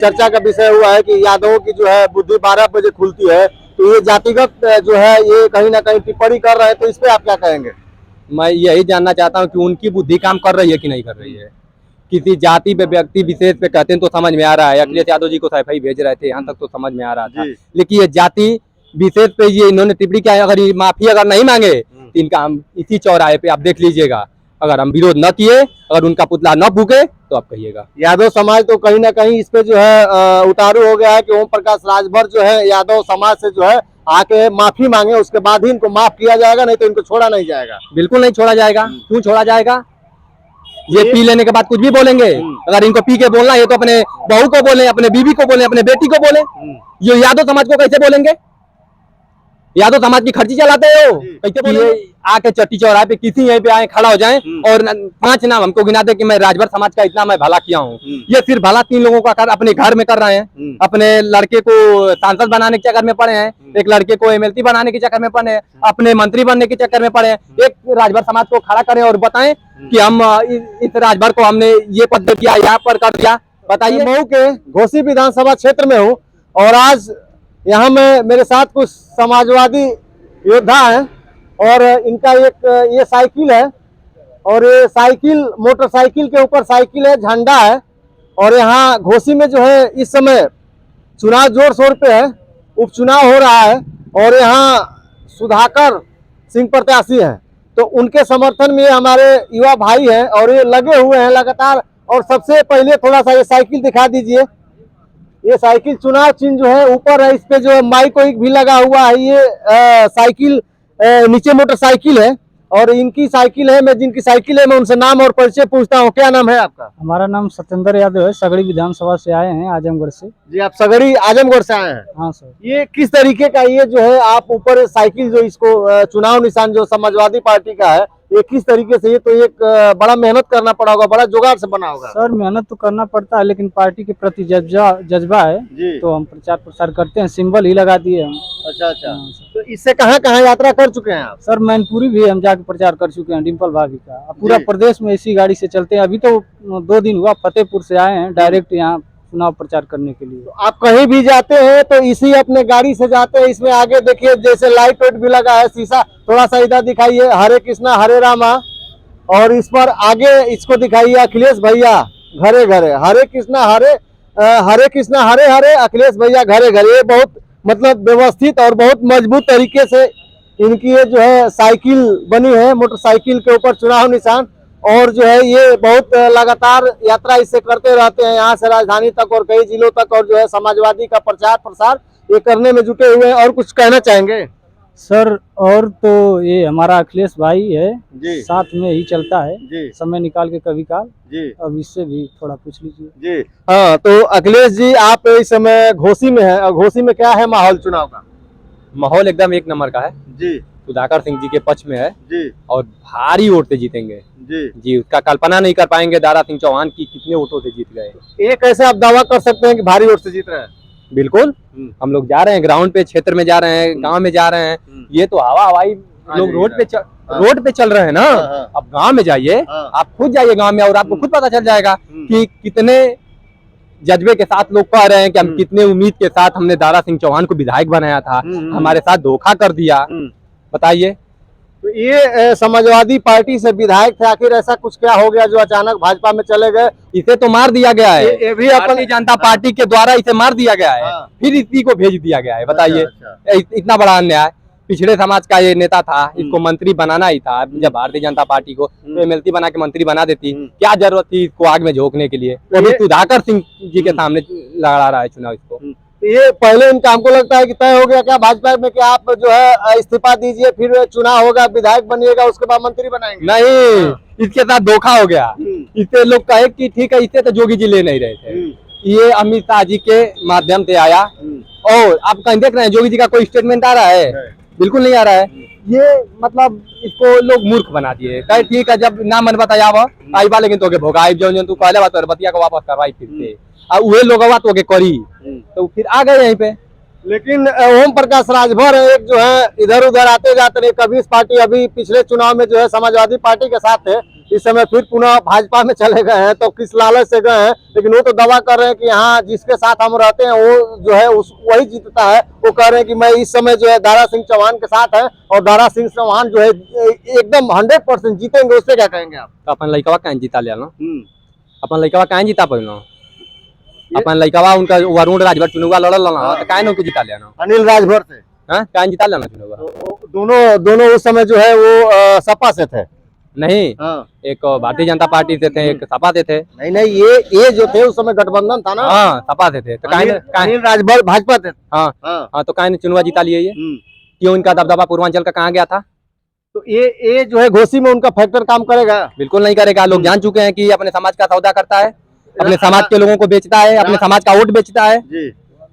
चर्चा का विषय हुआ है कि यादवों की जो है बुद्धि 12 बजे खुलती है, तो ये जातिगत जो है ये कहीं ना कहीं टिप्पणी कर रहे हैं, तो इस पे आप क्या कहेंगे? मैं यही जानना चाहता हूँ कि उनकी बुद्धि काम कर रही है कि नहीं कर रही है। किसी जाति पे व्यक्ति विशेष पे कहते हैं तो समझ में आ रहा है, अखिलेश यादव जी को सफाई भेज रहे थे, यहाँ तक तो समझ में आ रहा था। लेकिन ये जाति विशेष पे ये इन्होंने टिप्पणी किया, अगर ये माफी अगर नहीं मांगे तो इनका हम इसी चौराहे पे आप देख लीजिएगा, अगर हम विरोध न किए, अगर उनका पुतला न फूके तो आप कहिएगा। यादव समाज तो कहीं ना कहीं इस पे जो है उतारू हो गया है कि ओम प्रकाश राजभर जो है यादव समाज से जो है आके माफी मांगे, उसके बाद ही इनको माफ किया जाएगा, नहीं तो इनको छोड़ा नहीं जाएगा। बिल्कुल नहीं छोड़ा जाएगा। क्यों छोड़ा जाएगा? ये पी लेने के बाद कुछ भी बोलेंगे। अगर इनको पी के बोलना है तो अपने बहू को बोले, अपने बीवी को बोले, अपने बेटी को बोले। ये यादव समाज को कैसे बोलेंगे? यादव समाज की खर्ची चलाते हो कैसे बोलेंगे? आके चट्टी चौराहे पे किसी यहीं पे आए खड़ा हो जाएं और 5 नाम हमको गिना दे कि मैं राजभर समाज का इतना मैं भला किया हूँ। ये सिर्फ भला 3 लोगों का अपने घर में कर रहे हैं। अपने लड़के को सांसद बनाने के चक्कर में पड़े हैं, एक लड़के को एमएलसी बनाने के चक्कर में पड़े हैं, अपने मंत्री बनने के चक्कर में पड़े हैं। एक राजभर समाज को खड़ा करें और बताएं कि हम इस राजभर को हमने ये पद दे दिया, यहाँ पर कर दिया। बताइए। मऊ के घोसी विधानसभा क्षेत्र में हूँ और आज यहाँ में मेरे साथ कुछ समाजवादी योद्धा हैं और इनका एक ये साइकिल है और ये साइकिल मोटरसाइकिल के ऊपर साइकिल है, झंडा है। और यहाँ घोसी में जो है इस समय चुनाव जोर शोर पे है, उपचुनाव हो रहा है और यहाँ सुधाकर सिंह प्रत्याशी हैं, तो उनके समर्थन में हमारे युवा भाई हैं और ये लगे हुए हैं लगातार। और सबसे पहले थोड़ा सा ये साइकिल दिखा दीजिए। ये साइकिल चुनाव चिन्ह जो है ऊपर है, इस पे जो है माइक भी लगा हुआ है। ये साइकिल नीचे मोटरसाइकिल है और इनकी साइकिल है। मैं जिनकी साइकिल है मैं उनसे नाम और परिचय पूछता हूँ। क्या नाम है आपका? हमारा नाम सत्येंद्र यादव है, सगड़ी विधानसभा से आए हैं, आजमगढ़ से। जी, आप सगड़ी आजमगढ़ से आए हैं? हाँ सर। ये किस तरीके का ये जो है आप ऊपर साइकिल जो इसको चुनाव निशान जो समाजवादी पार्टी का है, ये किस तरीके से, ये तो एक बड़ा मेहनत करना पड़ा होगा, बड़ा जुगाड़ से बना होगा। सर मेहनत तो करना पड़ता है लेकिन पार्टी के प्रति जज्बा है जी। तो हम प्रचार प्रसार करते हैं, सिंबल ही लगा दिए हम। अच्छा अच्छा। तो इससे कहाँ कहाँ यात्रा कर चुके हैं आप? सर मैनपुरी भी हम जाके प्रचार कर चुके हैं, डिम्पल भाभी का। पूरा प्रदेश में इसी गाड़ी से चलते हैं। अभी तो 2 दिन हुआ फतेहपुर से आए हैं डायरेक्ट यहाँ चुनाव प्रचार करने के लिए। तो आप कहीं भी जाते हैं तो इसी अपने गाड़ी से जाते हैं? इसमें आगे देखिए जैसे लाइट वाइट भी लगा है, शीशा थोड़ा सा इधर दिखाइए, हरे कृष्णा हरे रामा। और इस पर आगे इसको दिखाइए अखिलेश भैया घरे घरे, हरे कृष्णा हरे हरे, अखिलेश भैया घरे घरे। ये बहुत मतलब व्यवस्थित और बहुत मजबूत तरीके से इनकी ये जो है साइकिल बनी है, मोटरसाइकिल के ऊपर चुनाव निशान। और जो है ये बहुत लगातार यात्रा इससे करते रहते हैं, यहाँ से राजधानी तक और कई जिलों तक, और जो है समाजवादी का प्रचार प्रसार ये करने में जुटे हुए हैं। और कुछ कहना चाहेंगे सर? और तो ये हमारा अखिलेश भाई है जी, साथ में ही चलता है जी, समय निकाल के कभी काल जी, अब इससे भी थोड़ा पूछ लीजिए। जी। हाँ, तो अखिलेश जी आप इस समय घोसी में है और घोसी में क्या है माहौल चुनाव का? माहौल एकदम एक नंबर का है जी सुधाकर सिंह जी के पक्ष में है जी और भारी वोट से जीतेंगे जी जी। उसका कल्पना नहीं कर पाएंगे दारा सिंह चौहान की कितने वोटों से जीत गए। ये कैसे आप दावा कर सकते हैं कि भारी वोट से जीत रहे हैं? बिल्कुल, हम लोग जा रहे हैं ग्राउंड पे, क्षेत्र में जा रहे हैं, गांव में जा रहे हैं। ये तो हवाई लोग रोड पे चल रहे हैं ना। अब गांव में जाइए, आप खुद जाइए गांव में और आपको खुद पता चल जाएगा कि कितने जज्बे के साथ लोग कह रहे हैं कि हम कितने उम्मीद के साथ हमने दारा सिंह चौहान को विधायक बनाया था, हमारे साथ धोखा कर दिया। बताइए। तो ये समाजवादी पार्टी से विधायक थे, आखिर ऐसा कुछ क्या हो गया जो अचानक भाजपा में चले गए? इसे तो मार दिया गया है, ये भी भारतीय जनता पार्टी के द्वारा इसे मार दिया गया है, फिर इसी को भेज दिया गया है। बताइए, इतना बड़ा अन्याय। पिछड़े समाज का ये नेता था, इसको मंत्री बनाना ही था। जब भारतीय जनता पार्टी को एमएलसी बना के मंत्री बना देती, क्या जरूरत थी इसको आग में झोंकने के लिए? अभी सुधाकर सिंह जी के सामने लड़ा रहा है चुनाव इसको। ये पहले इनका हमको लगता है कि तय हो गया क्या भाजपा में कि आप जो है इस्तीफा दीजिए, फिर चुनाव होगा, विधायक बनिएगा, उसके बाद मंत्री बनाएंगे? नहीं, इसके साथ धोखा हो गया। इससे लोग कहे कि ठीक है, इससे तो जोगी जी ले नहीं रहे थे, ये अमित शाह जी के माध्यम से आया। और आप कहीं देख रहे हैं जोगी जी का कोई स्टेटमेंट आ रहा है? बिल्कुल नहीं आ रहा है। ये मतलब इसको लोग मूर्ख बना दिए। कहे ठीक है, जब ना मन बताया आई बा, लेकिन तो भोगाई जो तू कहले बात बतिया को वापस करवाई फिर से वे लोग तो करी, तो फिर आ गए यहीं पे। लेकिन ओम प्रकाश राजभर एक जो है इधर उधर आते जाते रहे, कभी इस पार्टी, अभी पिछले चुनाव में जो है समाजवादी पार्टी के साथ थे, इस समय फिर पुनः भाजपा में चले गए हैं, तो किस लालच से गए हैं, लेकिन वो तो दावा कर रहे हैं कि यहाँ जिसके साथ हम रहते हैं वो जो है वही जीतता है। वो कह रहे हैं कि मैं इस समय जो है दारा सिंह चौहान के साथ है और दारा सिंह चौहान जो है एकदम 100% जीतेंगे। उससे क्या कहेंगे आप? तो अपन लड़कवा कहीं जीता लिया ना, अपन लड़कवा कहीं जीता पाइलो, अपन लड़कवा उनका वरुण राजभर चुनाव लड़ल ना, तो काहे उनको जिता लिया ना, अनिल राजभर से कहीं जिता लिया ना चुनाव। दोनों दोनों उस समय जो है वो सपा से थे नहीं, एक भारतीय जनता पार्टी से थे, एक सपा से थे। नहीं नहीं, ये जो थे उस समय गठबंधन था ना। हाँ, सपा से थे, तो अनिल राजभर भाजपा थे। हाँ, तो काहे चुनाव जिता लिए ये, क्यों इनका दबदबा पूर्वांचल का कहाँ गया था? तो ये जो है घोसी में उनका फैक्टर काम करेगा? बिल्कुल नहीं करेगा। लोग जान चुके हैं कि अपने समाज का सौदा करता है, अपने समाज के लोगों को बेचता है, अपने समाज का वोट बेचता है,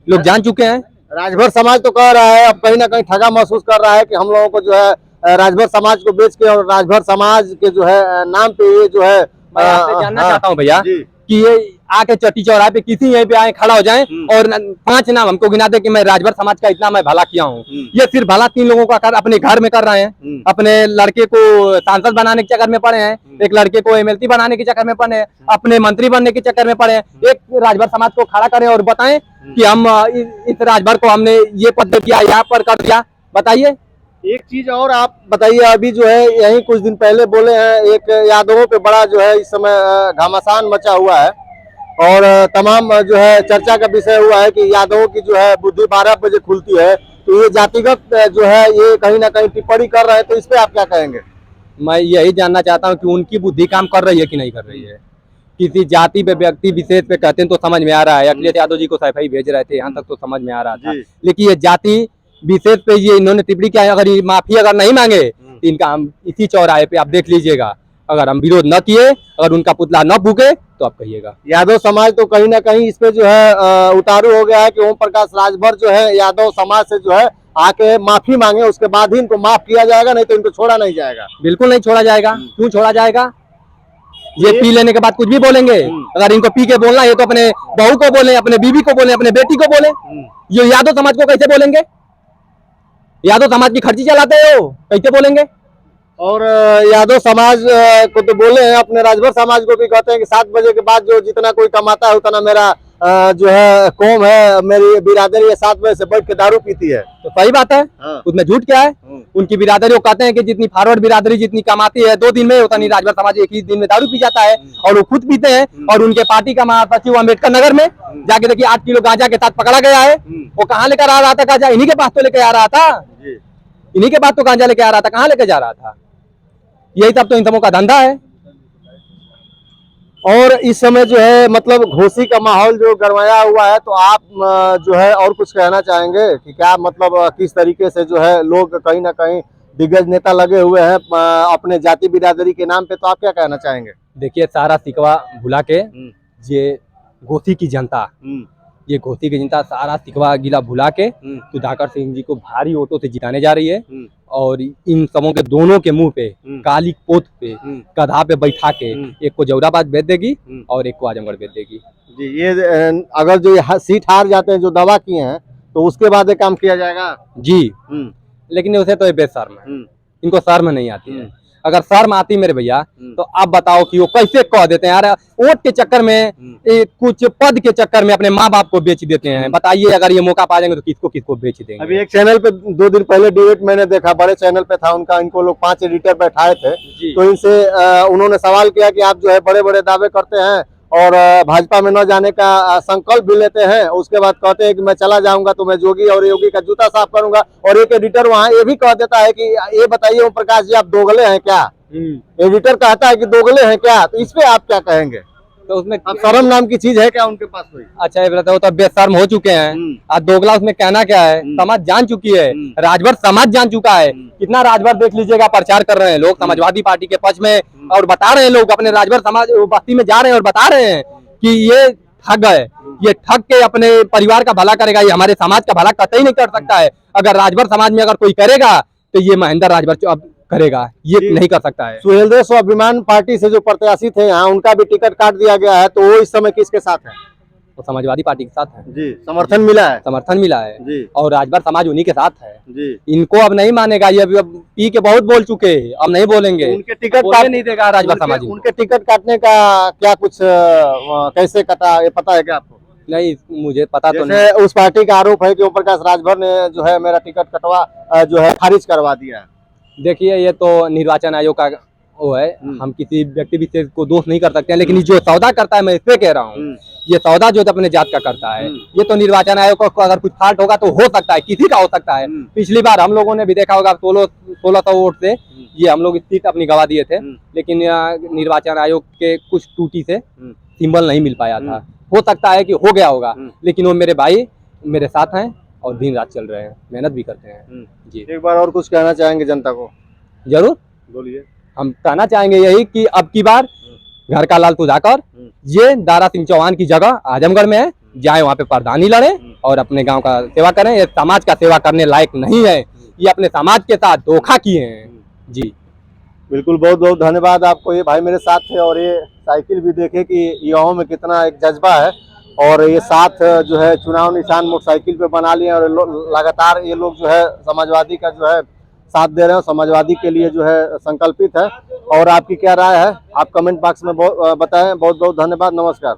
लोग जान चुके हैं। राजभर समाज तो कह रहा है, अब कहीं ना कहीं ठगा महसूस कर रहा है कि हम लोगों को जो है राजभर समाज को बेच के और राजभर समाज के जो है नाम पे ये जो है मैं आपसे जानना चाहता हूँ भैया कि ये आके चट्टी चौराहे पे किसी यहीं पे आए खड़ा हो जाएं और 5 नाम हमको गिना दे कि मैं राजभर समाज का इतना मैं भला किया हूँ। ये सिर्फ भला 3 लोगों का अपने घर में कर रहे हैं, अपने लड़के को सांसद बनाने के चक्कर में पड़े हैं, एक लड़के को एमएलसी बनाने के चक्कर में पड़े हैं, अपने मंत्री बनने के चक्कर में पड़े हैं। एक राजभर समाज को खड़ा करें और बताएं कि हम इस राजभर को हमने ये पद दिया, यहाँ पर कर दिया, बताइए। एक चीज और आप बताइए, अभी जो है यही कुछ दिन पहले बोले हैं, एक यादवों पे बड़ा जो है इस समय घमासान मचा हुआ है और तमाम जो है चर्चा का विषय हुआ है कि यादवों की जो है बुद्धि 12 बजे खुलती है, तो ये जातिगत जो है ये कहीं ना कहीं टिप्पणी कर रहे हैं, तो इस पे आप क्या कहेंगे? मैं यही जानना चाहता हूँ कि उनकी बुद्धि काम कर रही है कि नहीं कर रही है। किसी जाति पे, व्यक्ति विशेष पे कहते हैं तो समझ में आ रहा है, अखिलेश यादव जी को सफाई भेज रहे थे, यहाँ तक तो समझ में आ रहा था, लेकिन ये जाति विशेष पे ये इन्होंने टिप्पणी किया है। अगर ये माफी अगर नहीं मांगे तो इनका हम इसी चौराहे पे आप देख लीजिएगा, अगर हम विरोध न किए, अगर उनका पुतला न फूके तो आप कहिएगा। यादव समाज तो कहीं ना कहीं इस पे जो है उतारू हो गया है कि ओम प्रकाश राजभर जो है यादव समाज से जो है आके माफी मांगे, उसके बाद ही इनको माफ किया जाएगा, नहीं तो इनको छोड़ा नहीं जाएगा। बिल्कुल नहीं छोड़ा जाएगा। क्यों छोड़ा जाएगा? ये पी लेने के बाद कुछ भी बोलेंगे। अगर इनको पी के बोलना है तो अपने बहू को बोले, अपने बीवी को बोले, अपने बेटी को बोले। ये यादव समाज को कैसे बोलेंगे? यादव समाज की खर्ची चलाते हो, कैसे बोलेंगे? और यादव समाज को तो बोले हैं, अपने राजभर समाज को भी कहते हैं कि 7 बजे के बाद जो जितना कोई कमाता है उतना मेरा जो है कौम है, मेरी बिरादरी 7 बजे से बैठ के दारू पीती है। तो सही बात है, उसमें झूठ क्या है? उनकी बिरादरी वो कहते हैं कि जितनी फॉरवर्ड बिरादरी जितनी कमाती है 2 दिन में, उतनी राजभर समाज 1 ही दिन में दारू पी जाता है और वो खुद पीते हैं। और उनके पार्टी का महासचिव अम्बेडकर नगर में जाके देखिए 8 किलो गांजा के साथ पकड़ा गया है। वो कहाँ लेकर आ रहा था गांजा? इन्हीं के पास तो लेके आ रहा था, इन्हीं के पास तो गांजा लेके आ रहा था, कहाँ लेके जा रहा था? यही सब तो इन सबों का धंधा है। और इस समय जो है मतलब घोसी का माहौल जो गरमाया हुआ है, तो आप जो है और कुछ कहना चाहेंगे कि क्या मतलब किस तरीके से जो है लोग कहीं ना कहीं दिग्गज नेता लगे हुए हैं अपने जाति बिरादरी के नाम पे, तो आप क्या कहना चाहेंगे? देखिए, सारा सिकवा भुला के ये घोसी की जनता, ये घोसी की जनता सारा सिकवा गिला भुला के सुधाकर सिंह जी को भारी वोटों से जिताने जा रही है। और इन सबों के दोनों के मुंह पे काली पोत पे गधा पे बैठा के एक को जौराबाद भेज देगी और एक को आजमगढ़ भेज देगी। जी, ये अगर जो सीट हार जाते हैं जो दावा किए हैं, तो उसके बाद ये काम किया जाएगा जी। लेकिन उसे तो ये बेशर्म है, इनको शर्म नहीं आती है। अगर शर्म आती मेरे भैया तो आप बताओ कि वो कैसे कह देते हैं यार, वोट के चक्कर में, कुछ पद के चक्कर में अपने माँ बाप को बेच देते हैं। बताइए, अगर ये मौका पा जाएंगे तो किसको किसको बेच देंगे? अभी एक चैनल पे 2 दिन पहले डिबेट मैंने देखा, बड़े चैनल पे था उनका, इनको लोग 5 एडिटर बैठाए थे, तो इनसे उन्होंने सवाल किया कि आप जो है बड़े बड़े दावे करते हैं और भाजपा में न जाने का संकल्प भी लेते हैं, उसके बाद कहते हैं कि मैं चला जाऊंगा तो मैं जोगी और योगी का जूता साफ करूंगा। और एक एडिटर वहां ये भी कह देता है कि ये बताइए ओम प्रकाश जी, आप दोगले हैं क्या? एडिटर कहता है कि दोगले हैं क्या? तो इस पे आप क्या कहेंगे? तो उसमें शर्म नाम की चीज है क्या उनके पास कोई? अच्छा, ये बताओ, तो बेशर्म हो चुके हैं। आज दोगला उसमें कहना क्या है? समाज जान चुकी है, राजभर समाज जान चुका है। कितना राजभर देख लीजिएगा प्रचार कर रहे हैं लोग समाजवादी पार्टी के पक्ष में, और बता रहे हैं लोग अपने राजभर समाज बस्ती में जा रहे हैं और बता रहे हैं कि ये ठग है, ये ठग के अपने परिवार का भला करेगा, ये हमारे समाज का भला कतई नहीं कर सकता है। अगर राजभर समाज में अगर कोई करेगा तो ये महेंद्र राजभर अब करेगा, ये नहीं कर सकता है। सुहेलदेव स्वाभिमान पार्टी से जो प्रत्याशी थे यहाँ, उनका भी टिकट काट दिया गया है, तो वो इस समय किसके साथ है? वो समाजवादी पार्टी के साथ है, जी, समर्थन मिला है समर्थन मिला है जी और राजभर समाज उन्हीं के साथ है। जी। इनको अब नहीं मानेगा, ये अब पी के बहुत बोल चुके हैं, अब नहीं बोलेंगे, उनके टिकट बोलने नहीं देगा राजभर समाज इनको। उनके टिकट काटने का क्या कुछ कैसे कटा, ये पता है क्या आपको? नहीं, मुझे पता तो नहीं। जैसे उस पार्टी का आरोप है कि ओम प्रकाश राजभर ने जो है मेरा टिकट कटवा जो है खारिज करवा दिया है। देखिए, ये तो निर्वाचन आयोग का वो है, हम किसी व्यक्ति विशेष को दोष नहीं कर सकते हैं, लेकिन जो सौदा करता है मैं इससे कह रहा हूँ, ये सौदा जो अपने जात का करता है, ये तो निर्वाचन आयोग को अगर कुछ फाल्ट होगा तो हो सकता है, किसी का हो सकता है। पिछली बार हम लोगों ने भी देखा होगा 1600 वोट से ये हम लोग सीट अपनी गवा दिए थे, लेकिन निर्वाचन आयोग के कुछ त्रुटि से सिंबल नहीं मिल पाया था। हो सकता है कि हो गया होगा, लेकिन वो मेरे भाई मेरे साथ हैं और दिन रात चल रहे हैं, मेहनत भी करते हैं जी। एक बार और कुछ कहना चाहेंगे जनता को? जरूर बोलिए। हम कहना चाहेंगे यही कि अब की बार घर का लाल सुधाकर ये दारा सिंह चौहान की जगह आजमगढ़ में है, जाए वहाँ पे प्रधानी लड़े और अपने गांव का सेवा करें। ये समाज का सेवा करने लायक नहीं है, ये अपने समाज के साथ धोखा किए हैं जी। बिल्कुल, बहुत बहुत धन्यवाद आपको। ये भाई मेरे साथ थे और ये साइकिल भी देखे कि युवाओं में कितना एक जज्बा है, और ये साथ जो है चुनाव निशान मोटरसाइकिल पे बना लिए और लगातार ये लोग जो है समाजवादी का जो है साथ दे रहे हैं, समाजवादी के लिए जो है संकल्पित है। और आपकी क्या राय है आप कमेंट बॉक्स में बताएं। बहुत बहुत धन्यवाद, नमस्कार।